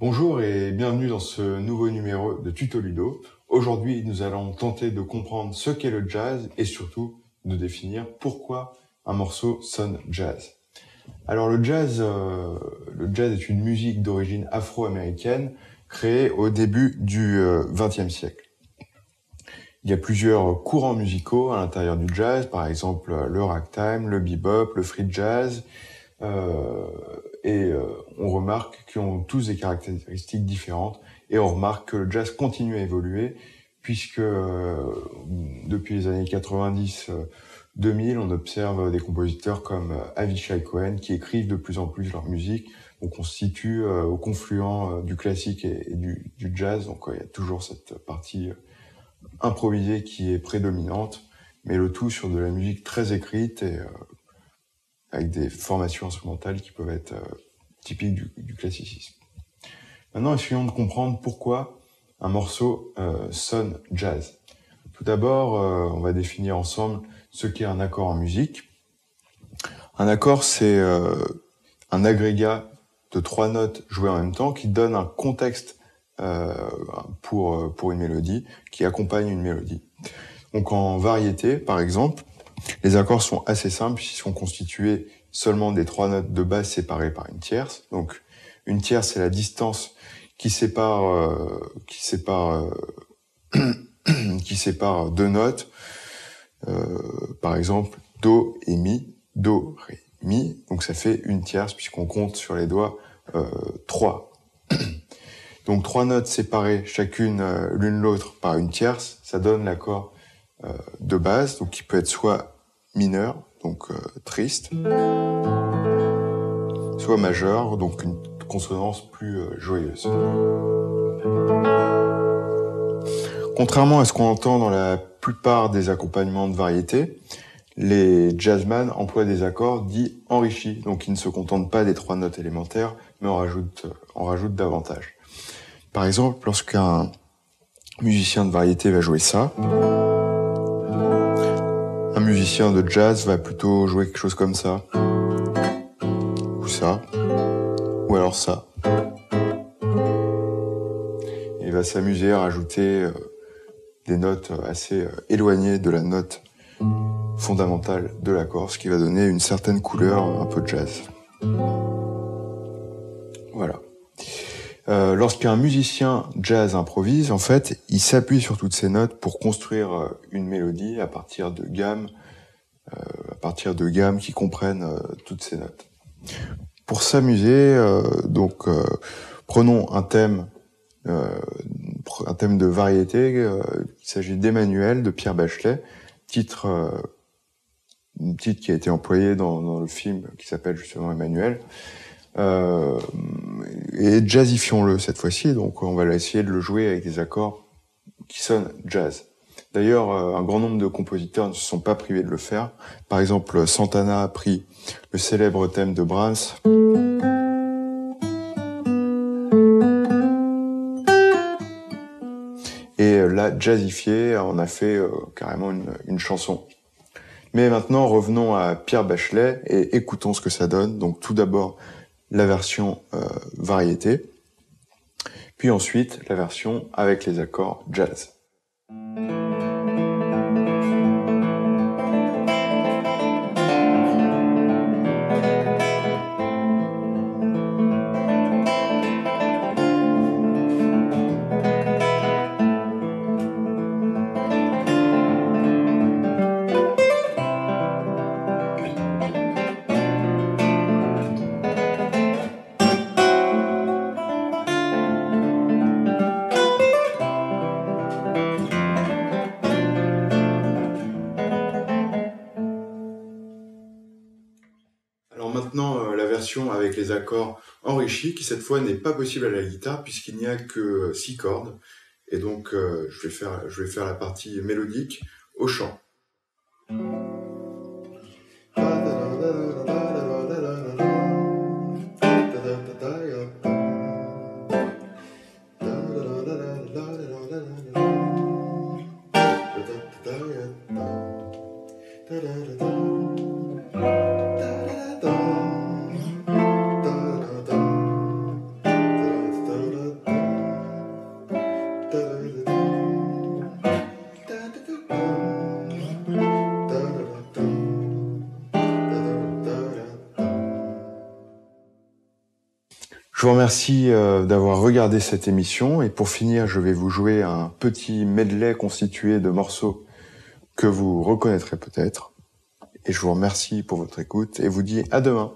Bonjour et bienvenue dans ce nouveau numéro de Tuto Ludo. Aujourd'hui, nous allons tenter de comprendre ce qu'est le jazz et surtout de définir pourquoi un morceau sonne jazz. Alors le jazz est une musique d'origine afro-américaine créée au début du XXe siècle. Il y a plusieurs courants musicaux à l'intérieur du jazz, par exemple le ragtime, le bebop, le free jazz, on remarque qu'ils ont tous des caractéristiques différentes et on remarque que le jazz continue à évoluer puisque depuis les années 90-2000, on observe des compositeurs comme Avishai Cohen qui écrivent de plus en plus leur musique. Donc on se situe au confluent du classique et du jazz, donc il y a toujours cette partie improvisée qui est prédominante, mais le tout sur de la musique très écrite et avec des formations instrumentales qui peuvent être typiques du classicisme. Maintenant, essayons de comprendre pourquoi un morceau sonne jazz. Tout d'abord, on va définir ensemble ce qu'est un accord en musique. Un accord, c'est un agrégat de 3 notes jouées en même temps qui donne un contexte pour une mélodie, qui accompagne une mélodie. Donc en variété, par exemple, les accords sont assez simples, ils sont constitués seulement des 3 notes de base séparées par une tierce. Donc une tierce, c'est la distance qui sépare deux notes. Par exemple, do et mi, do, ré, mi. Donc ça fait une tierce puisqu'on compte sur les doigts 3. Donc 3 notes séparées chacune l'une l'autre par une tierce, ça donne l'accord de base, donc qui peut être soit mineur, donc triste, soit majeur, donc une consonance plus joyeuse. Contrairement à ce qu'on entend dans la plupart des accompagnements de variété, les jazzman emploient des accords dits enrichis, donc ils ne se contentent pas des 3 notes élémentaires, mais en rajoutent davantage. Par exemple, lorsqu'un musicien de variété va jouer ça, un musicien de jazz va plutôt jouer quelque chose comme ça, ou ça, ou alors ça. Il va s'amuser à rajouter des notes assez éloignées de la note fondamentale de l'accord, ce qui va donner une certaine couleur un peu jazz. Voilà. Lorsqu'un musicien jazz improvise, en fait, il s'appuie sur toutes ces notes pour construire une mélodie à partir de gammes qui comprennent toutes ces notes. Pour s'amuser, prenons un thème de variété. Il s'agit d'Emmanuel de Pierre Bachelet, titre qui a été employé dans le film qui s'appelle justement Emmanuel. Et jazzifions-le cette fois-ci, donc on va essayer de le jouer avec des accords qui sonnent jazz. D'ailleurs, un grand nombre de compositeurs ne se sont pas privés de le faire. Par exemple, Santana a pris le célèbre thème de Brahms et l'a jazzifié, on a fait carrément une chanson. Mais maintenant, revenons à Pierre Bachelet et écoutons ce que ça donne. Donc tout d'abord, la version variété, puis ensuite la version avec les accords jazz. Alors maintenant, la version avec les accords enrichis, qui cette fois n'est pas possible à la guitare puisqu'il n'y a que 6 cordes. Et donc, je vais faire la partie mélodique au chant. vous remercie d'avoir regardé cette émission et pour finir, je vais vous jouer un petit medley constitué de morceaux que vous reconnaîtrez peut-être. Et je vous remercie pour votre écoute et vous dis à demain.